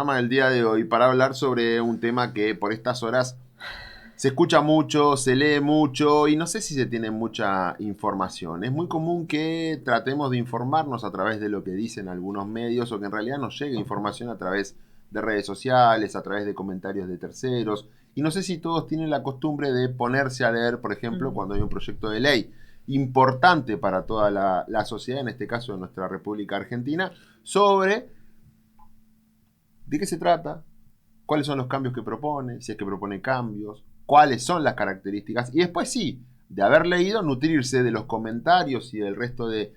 Programa del día de hoy para hablar sobre un tema que por estas horas se escucha mucho, se lee mucho y no sé si se tiene mucha información. Es muy común que tratemos de informarnos a través de lo que dicen algunos medios o que en realidad nos llegue información a través de redes sociales, a través de comentarios de terceros. Y no sé si todos tienen la costumbre de ponerse a leer, por ejemplo, cuando hay un proyecto de ley importante para toda la sociedad, en este caso de nuestra República Argentina, sobre de qué se trata, cuáles son los cambios que propone, si es que propone cambios, cuáles son las características, y después sí, de haber leído, nutrirse de los comentarios y del resto de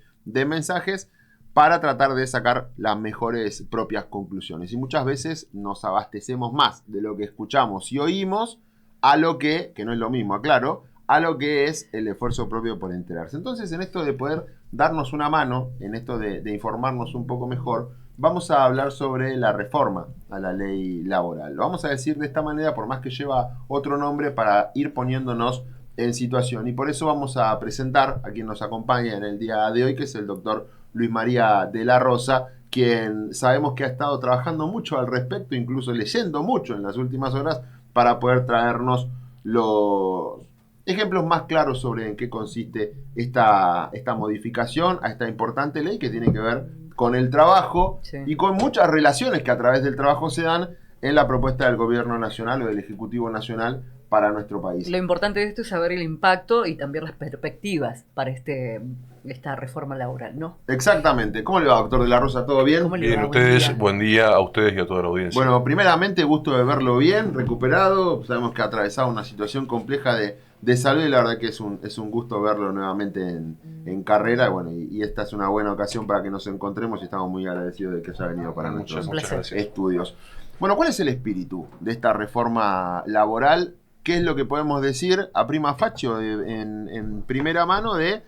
mensajes para tratar de sacar las mejores propias conclusiones. Y muchas veces nos abastecemos más de lo que escuchamos y oímos a lo que no es lo mismo, aclaro, a lo que es el esfuerzo propio por enterarse. Entonces, en esto de poder darnos una mano, en esto de informarnos un poco mejor, vamos a hablar sobre la reforma a la ley laboral. Lo vamos a decir de esta manera, por más que lleva otro nombre, para ir poniéndonos en situación. Y por eso vamos a presentar a quien nos acompaña en el día de hoy, que es el doctor Luis María de la Rosa, quien sabemos que ha estado trabajando mucho al respecto, incluso leyendo mucho en las últimas horas, para poder traernos los ejemplos más claros sobre en qué consiste esta modificación a esta importante ley que tiene que ver con el trabajo, sí, y con muchas relaciones que a través del trabajo se dan en la propuesta del gobierno nacional o del Ejecutivo Nacional para nuestro país. Lo importante de esto es saber el impacto y también las perspectivas para esta reforma laboral, ¿no? Exactamente. ¿Cómo le va, doctor de la Rosa? ¿Todo bien? ¿Cómo le Bien, va? ustedes, buen día a ustedes y a toda la audiencia. Bueno, primeramente, gusto de verlo bien, recuperado. Sabemos que ha atravesado una situación compleja de salud y la verdad que es un gusto verlo nuevamente en carrera. Bueno, y esta es una buena ocasión para que nos encontremos y estamos muy agradecidos de que haya venido para nuestros estudios. Bueno, ¿cuál es el espíritu de esta reforma laboral? ¿Qué es lo que podemos decir a prima facie, en primera mano, de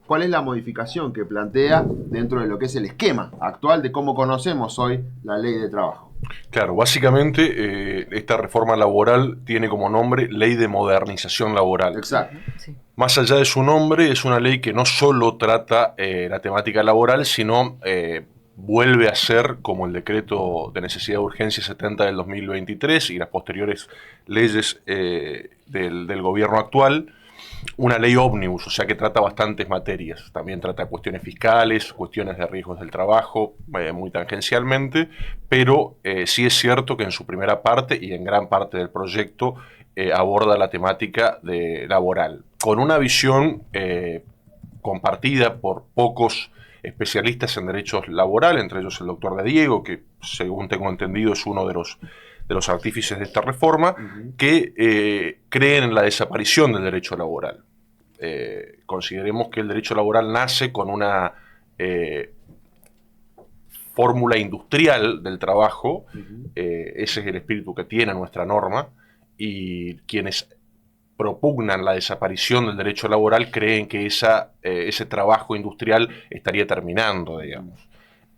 cuál es la modificación que plantea dentro de lo que es el esquema actual de cómo conocemos hoy la ley de trabajo? Claro, básicamente esta reforma laboral tiene como nombre Ley de Modernización Laboral. Exacto. Sí. Más allá de su nombre, es una ley que no solo trata la temática laboral, sino vuelve a ser, como el decreto de necesidad de urgencia 70 del 2023 y las posteriores leyes del gobierno actual, una ley ómnibus, o sea que trata bastantes materias. También trata cuestiones fiscales, cuestiones de riesgos del trabajo, muy tangencialmente, pero sí es cierto que en su primera parte y en gran parte del proyecto aborda la temática laboral, con una visión compartida por pocos especialistas en derechos laborales, entre ellos el doctor de Diego, que según tengo entendido es uno de los artífices de esta reforma, que creen en la desaparición del derecho laboral. Consideremos que el derecho laboral nace con una fórmula industrial del trabajo, ese es el espíritu que tiene nuestra norma, y quienes propugnan la desaparición del derecho laboral creen que ese trabajo industrial estaría terminando, digamos.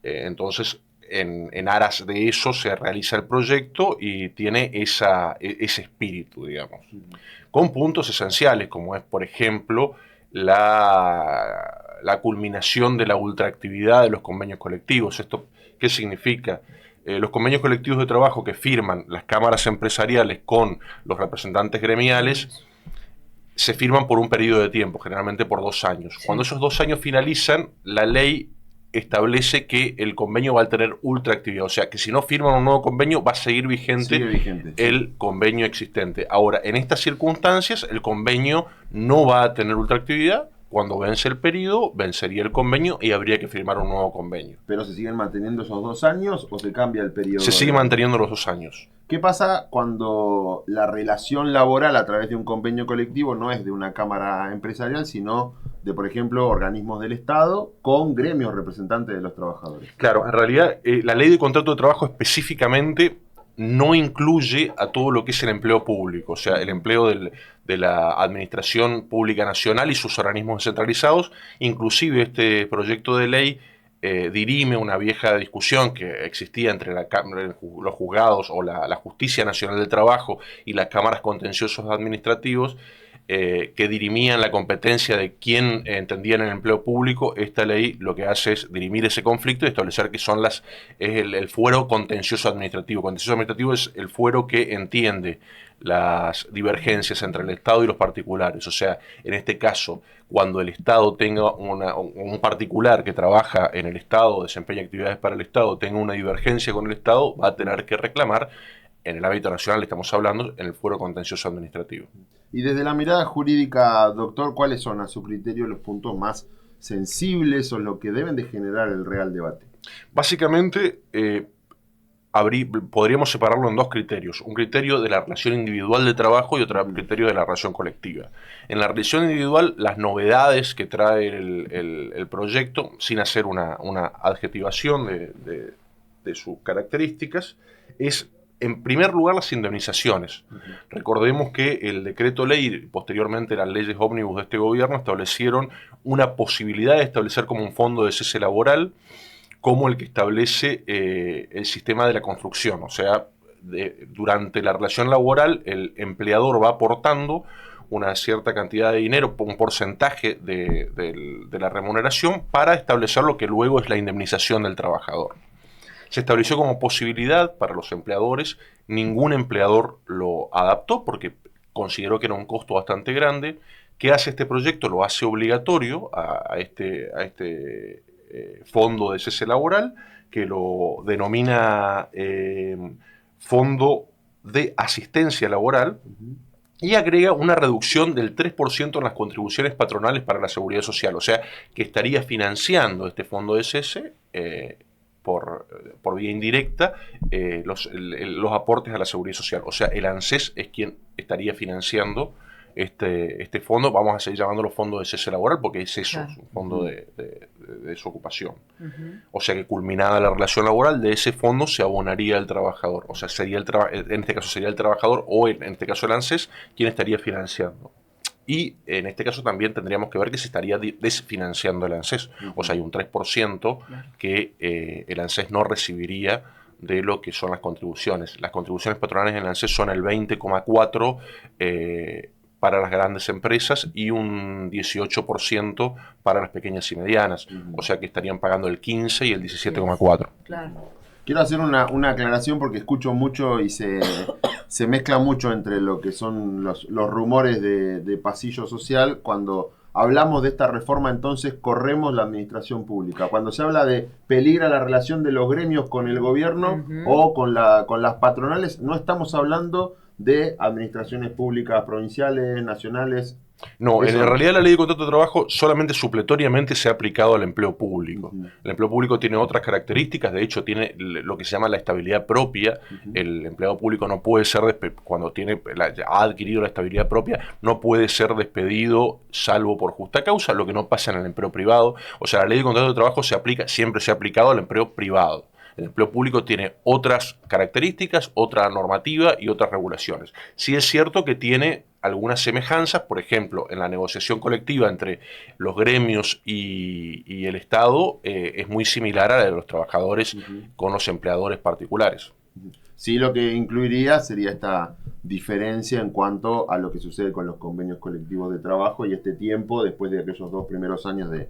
Entonces, en aras de eso se realiza el proyecto y tiene ese espíritu, digamos, con puntos esenciales, como es, por ejemplo, la culminación de la ultraactividad de los convenios colectivos. ¿Esto qué significa? Los convenios colectivos de trabajo que firman las cámaras empresariales con los representantes gremiales se firman por un periodo de tiempo, generalmente por 2 años. Sí. Cuando esos 2 años finalizan, la ley establece que el convenio va a tener ultraactividad, o sea que si no firman un nuevo convenio va a seguir vigente, el convenio existente. Ahora, en estas circunstancias, el convenio no va a tener ultraactividad. Cuando vence el periodo, vencería el convenio y habría que firmar un nuevo convenio. ¿Pero se siguen manteniendo esos 2 años o se cambia el periodo? Se sigue manteniendo los 2 años. ¿Qué pasa cuando la relación laboral a través de un convenio colectivo no es de una cámara empresarial, sino de, por ejemplo, organismos del Estado con gremios representantes de los trabajadores? Claro, en realidad la ley de contrato de trabajo específicamente no incluye a todo lo que es el empleo público, o sea, el empleo de la Administración Pública Nacional y sus organismos descentralizados. Inclusive este proyecto de ley dirime una vieja discusión que existía entre los juzgados o la Justicia Nacional del Trabajo y las cámaras contenciosos administrativos, que dirimían la competencia de quién entendía en el empleo público. Esta ley lo que hace es dirimir ese conflicto y establecer que son es el fuero contencioso administrativo. Contencioso administrativo es el fuero que entiende las divergencias entre el Estado y los particulares. O sea, en este caso, cuando el Estado tenga un particular que trabaja en el Estado, desempeña actividades para el Estado, tenga una divergencia con el Estado, va a tener que reclamar, en el ámbito nacional estamos hablando, en el fuero contencioso administrativo. Y desde la mirada jurídica, doctor, ¿cuáles son a su criterio los puntos más sensibles o lo que deben de generar el real debate? Básicamente, podríamos separarlo en dos criterios. Un criterio de la relación individual de trabajo y otro criterio de la relación colectiva. En la relación individual, las novedades que trae el proyecto, sin hacer una adjetivación de sus características, es, en primer lugar, las indemnizaciones. Recordemos que el decreto ley y posteriormente las leyes ómnibus de este gobierno establecieron una posibilidad de establecer como un fondo de cese laboral, como el que establece el sistema de la construcción. O sea, durante la relación laboral, el empleador va aportando una cierta cantidad de dinero, un porcentaje de la remuneración, para establecer lo que luego es la indemnización del trabajador. Se estableció como posibilidad para los empleadores. Ningún empleador lo adaptó porque consideró que era un costo bastante grande. ¿Qué hace este proyecto? Lo hace obligatorio a este fondo de cese laboral, que lo denomina Fondo de Asistencia Laboral, y agrega una reducción del 3% en las contribuciones patronales para la seguridad social. O sea, que estaría financiando este fondo de cese por vía indirecta los aportes a la seguridad social. O sea, el ANSES es quien estaría financiando este fondo. Vamos a seguir llamándolo fondo de cese laboral porque es eso, claro, un fondo de desocupación. O sea que, culminada la relación laboral, de ese fondo se abonaría el trabajador. O sea, en este caso sería el trabajador, o en este caso el ANSES, quien estaría financiando. Y en este caso también tendríamos que ver que se estaría desfinanciando el ANSES. O sea, hay un 3% que el ANSES no recibiría de lo que son las contribuciones. Las contribuciones patronales en el ANSES son el 20,4% para las grandes empresas y un 18% para las pequeñas y medianas. O sea que estarían pagando el 15 y el 17,4%. Claro. Quiero hacer una aclaración porque escucho mucho y se mezcla mucho entre lo que son los rumores de pasillo social. Cuando hablamos de esta reforma, entonces corremos la administración pública. Cuando se habla de peligra la relación de los gremios con el gobierno o con las patronales, no estamos hablando de administraciones públicas provinciales, nacionales. No, en realidad la ley de contrato de trabajo solamente supletoriamente se ha aplicado al empleo público. El empleo público tiene otras características, de hecho tiene lo que se llama la estabilidad propia. El empleado público no puede ser, cuando ha adquirido la estabilidad propia, no puede ser despedido salvo por justa causa, lo que no pasa en el empleo privado. O sea, la ley de contrato de trabajo siempre se ha aplicado al empleo privado. El empleo público tiene otras características, otra normativa y otras regulaciones. Sí es cierto que tiene algunas semejanzas, por ejemplo, en la negociación colectiva entre los gremios y el Estado, es muy similar a la de los trabajadores con los empleadores particulares. Sí, lo que incluiría sería esta diferencia en cuanto a lo que sucede con los convenios colectivos de trabajo y este tiempo después de aquellos 2 primeros años de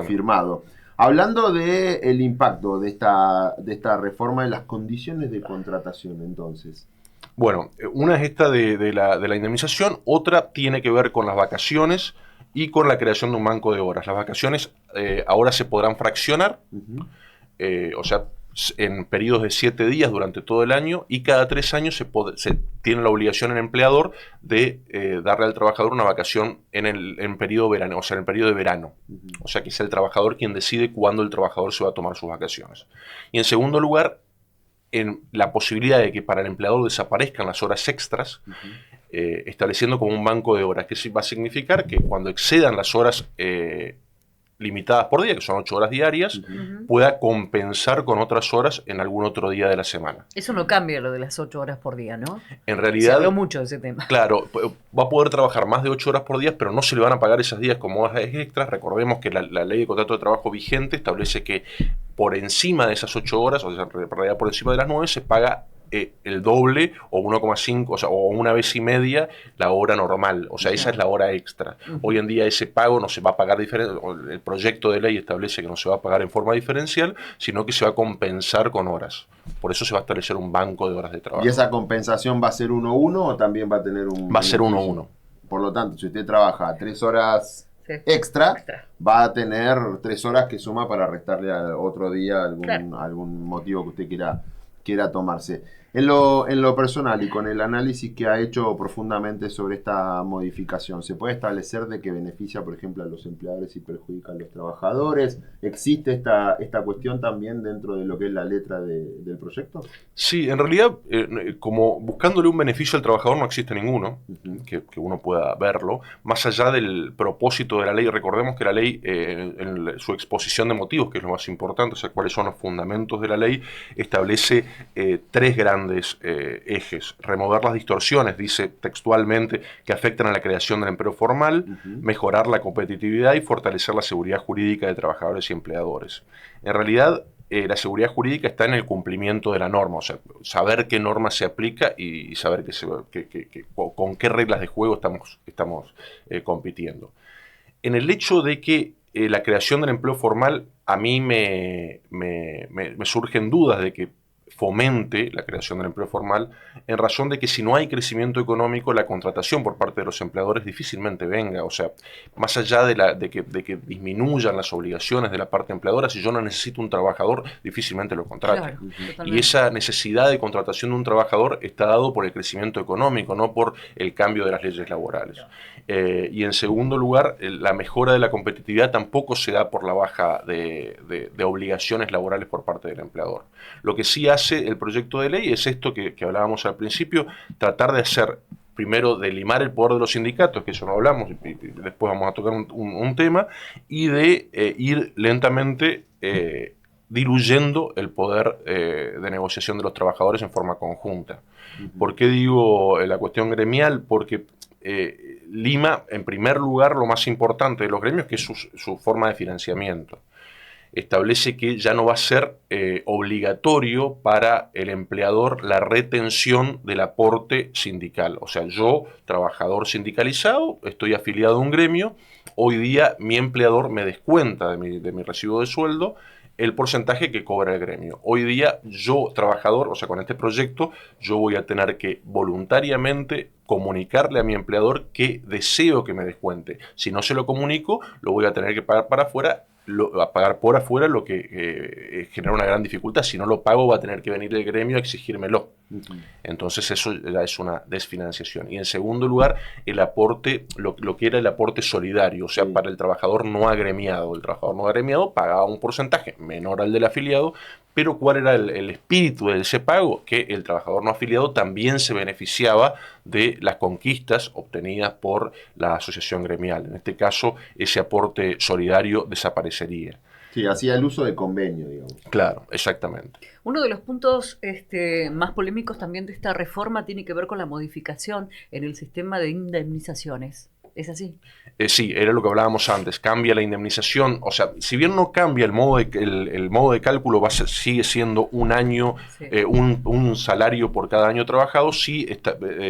firmado. Hablando del impacto de esta reforma en las condiciones de contratación, entonces. Bueno, una es esta de la indemnización, otra tiene que ver con las vacaciones y con la creación de un banco de horas. Las vacaciones ahora se podrán fraccionar, o sea, en periodos de 7 días durante todo el año, y cada 3 años se tiene la obligación el empleador de darle al trabajador una vacación en periodo verano, o sea, en el periodo de verano. O sea, que es el trabajador quien decide cuándo el trabajador se va a tomar sus vacaciones. Y en segundo lugar, en la posibilidad de que para el empleador desaparezcan las horas extras, estableciendo como un banco de horas, que va a significar que cuando excedan las horas limitadas por día, que son 8 horas diarias, pueda compensar con otras horas en algún otro día de la semana. Eso no cambia lo de las 8 horas por día, ¿no? En realidad, se habló mucho de ese tema. Claro, va a poder trabajar más de 8 horas por día, pero no se le van a pagar esas días como horas extras. Recordemos que la ley de contrato de trabajo vigente establece que por encima de esas 8 horas, o sea, en realidad por encima de las 9, se paga el doble o 1,5, o sea, o una vez y media la hora normal. O sea, esa es la hora extra. Hoy en día ese pago no se va a pagar diferente. El proyecto de ley establece que no se va a pagar en forma diferencial, sino que se va a compensar con horas. Por eso se va a establecer un banco de horas de trabajo. ¿Y esa compensación va a ser 1-1 o también va a tener un Va a ser beneficio? 1-1. Por lo tanto, si usted trabaja 3 horas extra, va a tener 3 horas que suma para restarle al otro día algún motivo que usted quiera tomarse. En lo personal y con el análisis que ha hecho profundamente sobre esta modificación, ¿se puede establecer de que beneficia, por ejemplo, a los empleadores y perjudica a los trabajadores? ¿Existe esta cuestión también dentro de lo que es la letra del proyecto? Sí, en realidad, como buscándole un beneficio al trabajador no existe ninguno, que uno pueda verlo, más allá del propósito de la ley. Recordemos que la ley, en su exposición de motivos, que es lo más importante, o sea, cuáles son los fundamentos de la ley, establece 3 grandes ejes. Remover las distorsiones, dice textualmente, que afectan a la creación del empleo formal, mejorar la competitividad y fortalecer la seguridad jurídica de trabajadores y empleadores. En realidad, la seguridad jurídica está en el cumplimiento de la norma, o sea, saber qué norma se aplica y saber con qué reglas de juego estamos compitiendo. En el hecho de que la creación del empleo formal, a mí me surgen dudas de que fomente la creación del empleo formal, en razón de que si no hay crecimiento económico, la contratación por parte de los empleadores difícilmente venga. O sea, más allá de que disminuyan las obligaciones de la parte empleadora, si yo no necesito un trabajador, difícilmente lo contrate. Claro, y esa necesidad de contratación de un trabajador está dado por el crecimiento económico, no por el cambio de las leyes laborales. Y en segundo lugar, la mejora de la competitividad tampoco se da por la baja de obligaciones laborales por parte del empleador. Lo que sí hace el proyecto de ley es esto que hablábamos al principio, tratar de hacer, primero, de limar el poder de los sindicatos, que eso no hablamos, y después vamos a tocar un tema, y de ir lentamente diluyendo el poder de negociación de los trabajadores en forma conjunta. ¿Por qué digo la cuestión gremial? Porque lima, en primer lugar, lo más importante de los gremios, que es su forma de financiamiento. Establece que ya no va a ser obligatorio para el empleador la retención del aporte sindical. O sea, yo, trabajador sindicalizado, estoy afiliado a un gremio, hoy día mi empleador me descuenta de mi recibo de sueldo el porcentaje que cobra el gremio. Hoy día yo, trabajador, o sea, con este proyecto, yo voy a tener que voluntariamente comunicarle a mi empleador que deseo que me descuente. Si no se lo comunico, lo voy a tener que pagar para afuera, a pagar por afuera, lo que genera una gran dificultad. Si no lo pago, va a tener que venir el gremio a exigírmelo. Entonces eso ya es una desfinanciación. Y en segundo lugar, el aporte, lo que era el aporte solidario, o sea, para el trabajador no agremiado. El trabajador no agremiado pagaba un porcentaje menor al del afiliado, pero ¿cuál era el espíritu de ese pago? Que el trabajador no afiliado también se beneficiaba de las conquistas obtenidas por la asociación gremial. En este caso, ese aporte solidario desaparecería. Sí, hacía el uso de convenio, digamos. Claro, exactamente. Uno de los puntos más polémicos también de esta reforma tiene que ver con la modificación en el sistema de indemnizaciones. ¿Es así? Sí, era lo que hablábamos antes. Cambia la indemnización. O sea, si bien no cambia el modo de cálculo, sigue siendo un año, sí. Un salario por cada año trabajado, sí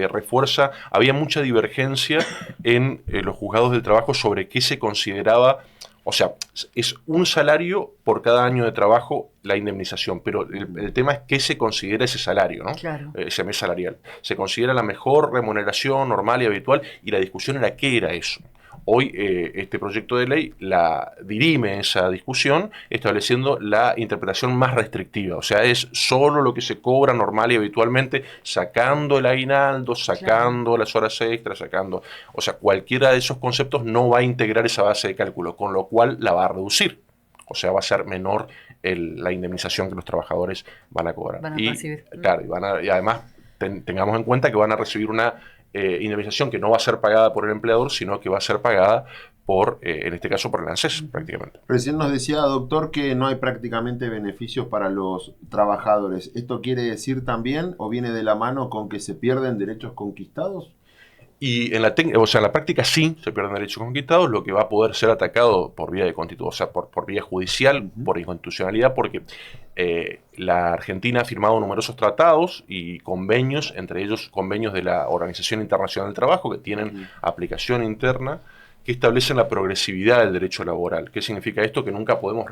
refuerza. Había mucha divergencia en los juzgados del trabajo sobre qué se consideraba. O sea, es un salario por cada año de trabajo la indemnización, pero el tema es qué se considera ese salario, ¿no? Claro. Ese mes salarial. Se considera la mejor remuneración normal y habitual, y la discusión era qué era eso. Hoy este proyecto de ley dirime esa discusión estableciendo la interpretación más restrictiva. O sea, es solo lo que se cobra normal y habitualmente, sacando el aguinaldo, sacando las horas extras, sacando... O sea, cualquiera de esos conceptos no va a integrar esa base de cálculo, con lo cual la va a reducir. O sea, va a ser menor la indemnización que los trabajadores van a cobrar. Van a recibir. Claro, y además tengamos en cuenta que van a recibir una indemnización que no va a ser pagada por el empleador, sino que va a ser pagada por, en este caso, por el ANSES, prácticamente. Recién nos decía, doctor, que no hay prácticamente beneficios para los trabajadores. ¿Esto quiere decir también, o viene de la mano con que se pierden derechos conquistados? Y en la práctica sí se pierden derechos conquistados, lo que va a poder ser atacado por vía de constitución, o sea, por vía judicial, por inconstitucionalidad, porque la Argentina ha firmado numerosos tratados y convenios, entre ellos convenios de la Organización Internacional del Trabajo, que tienen aplicación interna, que establecen la progresividad del derecho laboral. ¿Qué significa esto? Que nunca podemos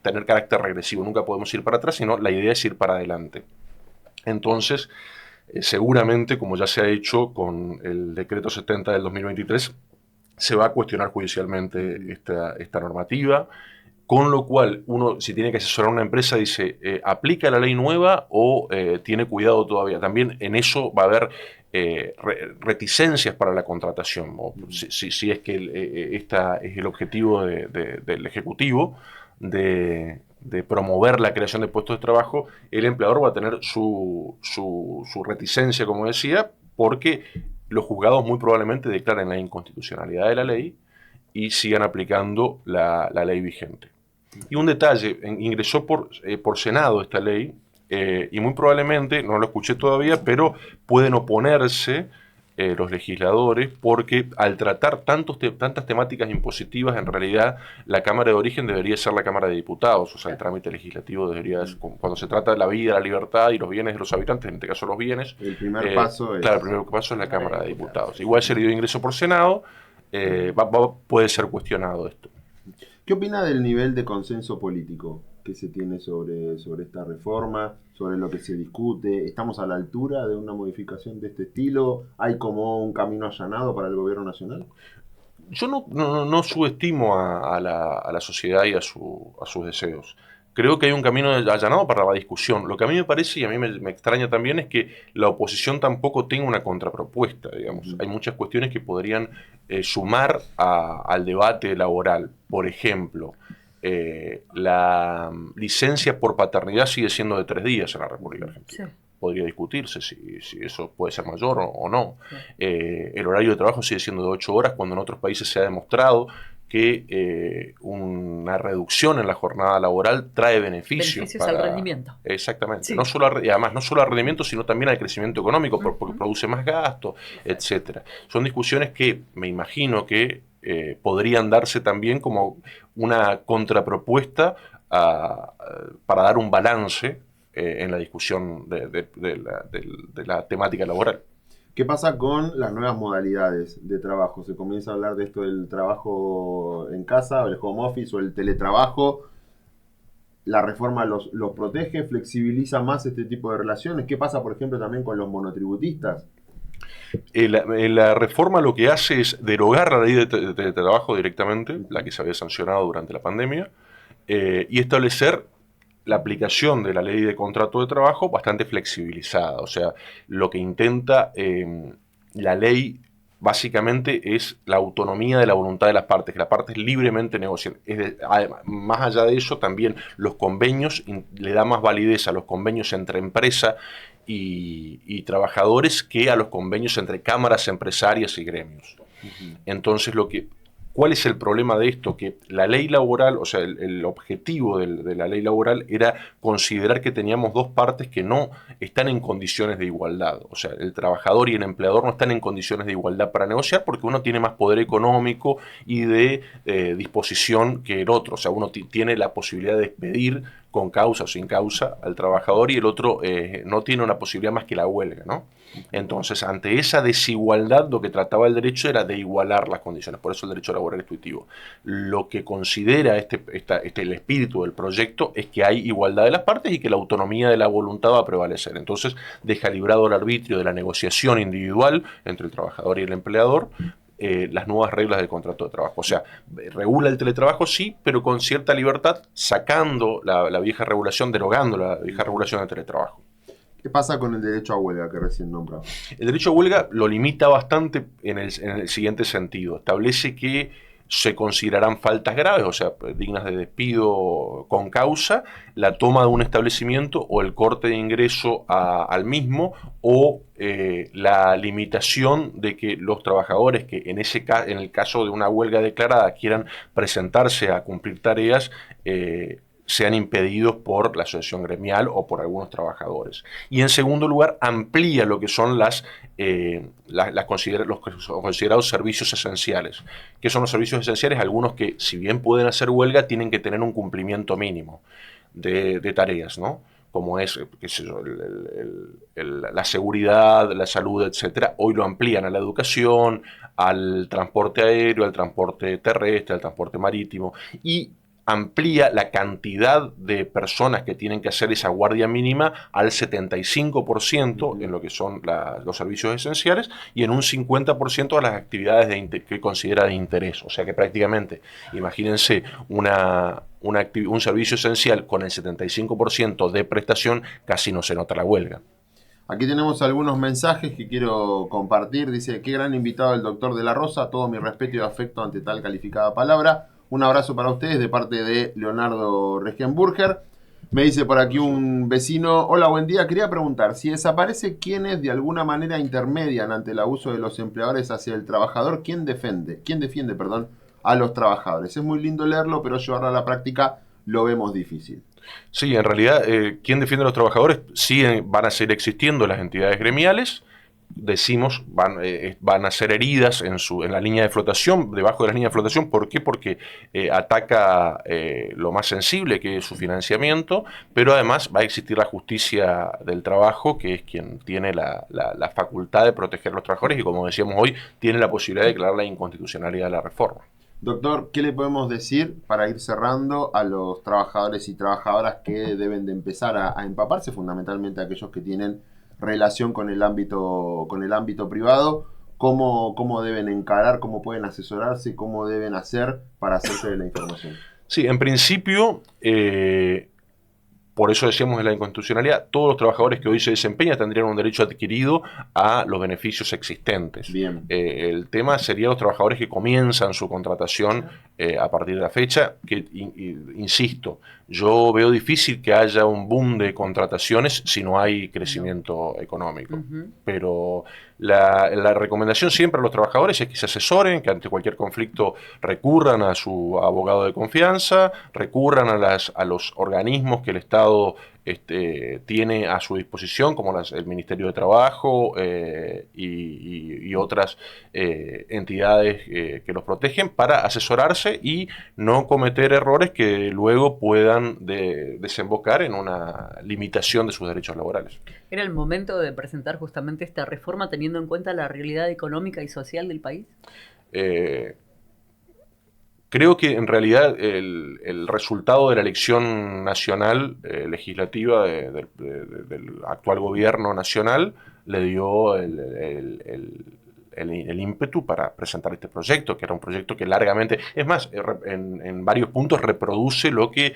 tener carácter regresivo, nunca podemos ir para atrás, sino la idea es ir para adelante. Entonces, seguramente, como ya se ha hecho con el decreto 70 del 2023, se va a cuestionar judicialmente esta normativa, con lo cual uno, si tiene que asesorar a una empresa, dice, ¿aplica la ley nueva o tiene cuidado todavía? También en eso va a haber reticencias para la contratación, o si es que este es el objetivo del Ejecutivo, de promover la creación de puestos de trabajo, el empleador va a tener su reticencia, como decía, porque los juzgados muy probablemente declaren la inconstitucionalidad de la ley y sigan aplicando la ley vigente. Y un detalle, ingresó por Senado esta ley, y muy probablemente, no lo escuché todavía, pero pueden oponerse los legisladores, porque al tratar tantas temáticas impositivas, en realidad la Cámara de Origen debería ser la Cámara de Diputados, o sea, el trámite legislativo debería, cuando se trata de la vida, la libertad y los bienes de los habitantes, en este caso los bienes, el primer paso es... Claro, el primer paso es la Cámara de Diputados. Igual se le dio ingreso por Senado, puede ser cuestionado esto. ¿Qué opina del nivel de consenso político que se tiene sobre esta reforma, sobre lo que se discute? ¿Estamos a la altura de una modificación de este estilo? ¿Hay como un camino allanado para el gobierno nacional? Yo no subestimo a la sociedad y a sus deseos. Creo que hay un camino allanado para la discusión. Lo que a mí me parece, y a mí me extraña también, es que la oposición tampoco tenga una contrapropuesta, digamos. Hay muchas cuestiones que podrían sumar al debate laboral. Por ejemplo, la licencia por paternidad sigue siendo de 3 días en la República Argentina. Sí. Podría discutirse si eso puede ser mayor o no. Sí. El horario de trabajo sigue siendo de 8 horas, cuando en otros países se ha demostrado que una reducción en la jornada laboral trae beneficios al rendimiento. Exactamente. Sí. Además, no solo al rendimiento, sino también al crecimiento económico, porque produce más gasto, etcétera. Son discusiones que me imagino que podrían darse también como una contrapropuesta para dar un balance en la discusión de la temática laboral. ¿Qué pasa con las nuevas modalidades de trabajo? Se comienza a hablar de esto del trabajo en casa, o el home office, o el teletrabajo. La reforma los protege, flexibiliza más este tipo de relaciones. ¿Qué pasa, por ejemplo, también con los monotributistas? La reforma lo que hace es derogar la ley de teletrabajo directamente, la que se había sancionado durante la pandemia, y establecer la aplicación de la ley de contrato de trabajo bastante flexibilizada. O sea, lo que intenta la ley básicamente es la autonomía de la voluntad de las partes, que las partes libremente negocien. Además, más allá de eso, también los convenios, le da más validez a los convenios entre empresa y trabajadores que a los convenios entre cámaras empresarias y gremios. Entonces, ¿cuál es el problema de esto? Que la ley laboral, o sea, el objetivo de la ley laboral era considerar que teníamos dos partes que no están en condiciones de igualdad. O sea, el trabajador y el empleador no están en condiciones de igualdad para negociar, porque uno tiene más poder económico y de disposición que el otro. O sea, uno tiene la posibilidad de despedir con causa o sin causa al trabajador, y el otro no tiene una posibilidad más que la huelga, ¿no? Entonces, ante esa desigualdad, lo que trataba el derecho era de igualar las condiciones. Por eso el derecho laboral intuitivo. Lo que considera el espíritu del proyecto es que hay igualdad de las partes y que la autonomía de la voluntad va a prevalecer. Entonces, deja librado el arbitrio de la negociación individual entre el trabajador y el empleador, las nuevas reglas del contrato de trabajo. O sea, regula el teletrabajo, sí, pero con cierta libertad, sacando la vieja regulación, derogando la vieja regulación del teletrabajo. ¿Qué pasa con el derecho a huelga que recién nombraba? El derecho a huelga lo limita bastante en el siguiente sentido. Establece que se considerarán faltas graves, o sea, dignas de despido con causa, la toma de un establecimiento o el corte de ingreso al mismo, o la limitación de que los trabajadores que en el caso de una huelga declarada quieran presentarse a cumplir tareas, sean impedidos por la asociación gremial o por algunos trabajadores. Y en segundo lugar, amplía lo que son los considerados servicios esenciales. ¿Qué son los servicios esenciales? Algunos que, si bien pueden hacer huelga, tienen que tener un cumplimiento mínimo de tareas, ¿no? Como es, qué sé yo, la seguridad, la salud, etcétera. Hoy lo amplían a la educación, al transporte aéreo, al transporte terrestre, al transporte marítimo, y amplía la cantidad de personas que tienen que hacer esa guardia mínima al 75% en lo que son los servicios esenciales y en un 50% a las actividades que considera de interés. O sea que prácticamente, imagínense un servicio esencial con el 75% de prestación, casi no se nota la huelga. Aquí tenemos algunos mensajes que quiero compartir. Dice, qué gran invitado el doctor de la Rosa, todo mi respeto y afecto ante tal calificada palabra. Un abrazo para ustedes de parte de Leonardo Regenburger. Me dice por aquí un vecino, hola, buen día, quería preguntar, si desaparece quienes de alguna manera intermedian ante el abuso de los empleadores hacia el trabajador, ¿quién defiende, a los trabajadores? Es muy lindo leerlo, pero llevarlo a la práctica lo vemos difícil. Sí, en realidad, ¿quién defiende a los trabajadores? Sí, van a seguir existiendo las entidades gremiales. Decimos, van a ser heridas en la línea de flotación, debajo de la línea de flotación. ¿Por qué? Porque ataca lo más sensible, que es su financiamiento, pero además va a existir la justicia del trabajo, que es quien tiene la facultad de proteger a los trabajadores y, como decíamos hoy, tiene la posibilidad de declarar la inconstitucionalidad de la reforma. Doctor, ¿qué le podemos decir para ir cerrando a los trabajadores y trabajadoras que deben de empezar a empaparse, fundamentalmente aquellos que tienen relación con el ámbito privado? ¿Cómo deben encarar, cómo pueden asesorarse, cómo deben hacer para hacerse de la información? Sí, en principio, por eso decíamos de la inconstitucionalidad, todos los trabajadores que hoy se desempeñan tendrían un derecho adquirido a los beneficios existentes. Bien. El tema sería los trabajadores que comienzan su contratación a partir de la fecha, que, insisto, yo veo difícil que haya un boom de contrataciones si no hay crecimiento económico. Pero la recomendación siempre a los trabajadores es que se asesoren, que ante cualquier conflicto recurran a su abogado de confianza, recurran a los organismos que el Estado tiene a su disposición, como el Ministerio de Trabajo y otras entidades que los protegen, para asesorarse y no cometer errores que luego puedan desembocar en una limitación de sus derechos laborales. ¿Era el momento de presentar justamente esta reforma teniendo en cuenta la realidad económica y social del país? Creo que en realidad el resultado de la elección nacional legislativa del actual gobierno nacional le dio el ímpetu para presentar este proyecto, que era un proyecto que largamente, es más, en varios puntos reproduce lo que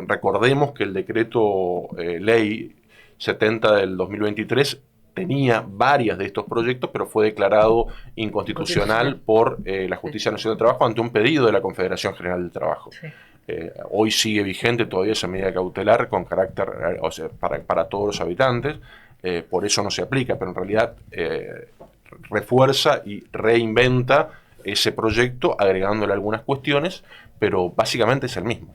recordemos que el decreto ley 70 del 2023 tenía varias de estos proyectos, pero fue declarado inconstitucional por la Justicia Nacional del Trabajo ante un pedido de la Confederación General del Trabajo. Sí. Hoy sigue vigente todavía esa medida cautelar con carácter, o sea, para todos los habitantes, por eso no se aplica, pero en realidad refuerza y reinventa ese proyecto agregándole algunas cuestiones, pero básicamente es el mismo.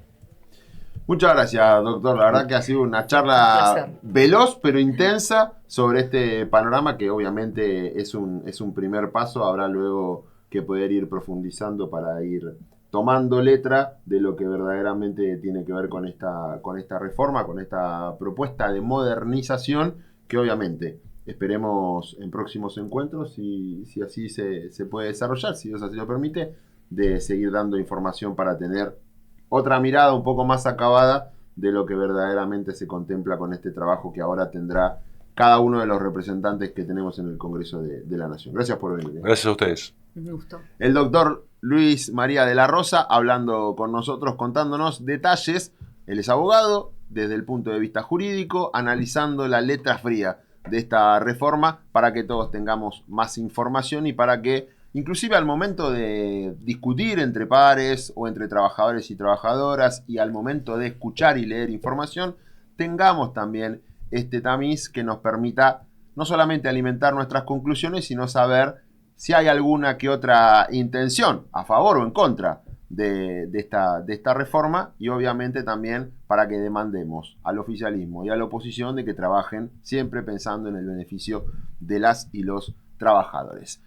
Muchas gracias, doctor. La verdad que ha sido una charla veloz pero intensa sobre este panorama que obviamente es un primer paso. Habrá luego que poder ir profundizando para ir tomando letra de lo que verdaderamente tiene que ver con esta reforma, con esta propuesta de modernización que obviamente esperemos en próximos encuentros, si así se puede desarrollar, si Dios así lo permite, de seguir dando información para tener otra mirada un poco más acabada de lo que verdaderamente se contempla con este trabajo que ahora tendrá cada uno de los representantes que tenemos en el Congreso de la Nación. Gracias por venir. Gracias a ustedes. Un gusto. El doctor Luis María de la Rosa hablando con nosotros, contándonos detalles. Él es abogado desde el punto de vista jurídico, analizando la letra fría de esta reforma para que todos tengamos más información y para que inclusive al momento de discutir entre pares o entre trabajadores y trabajadoras y al momento de escuchar y leer información, tengamos también este tamiz que nos permita no solamente alimentar nuestras conclusiones, sino saber si hay alguna que otra intención, a favor o en contra de esta reforma, y obviamente también para que demandemos al oficialismo y a la oposición de que trabajen siempre pensando en el beneficio de las y los trabajadores.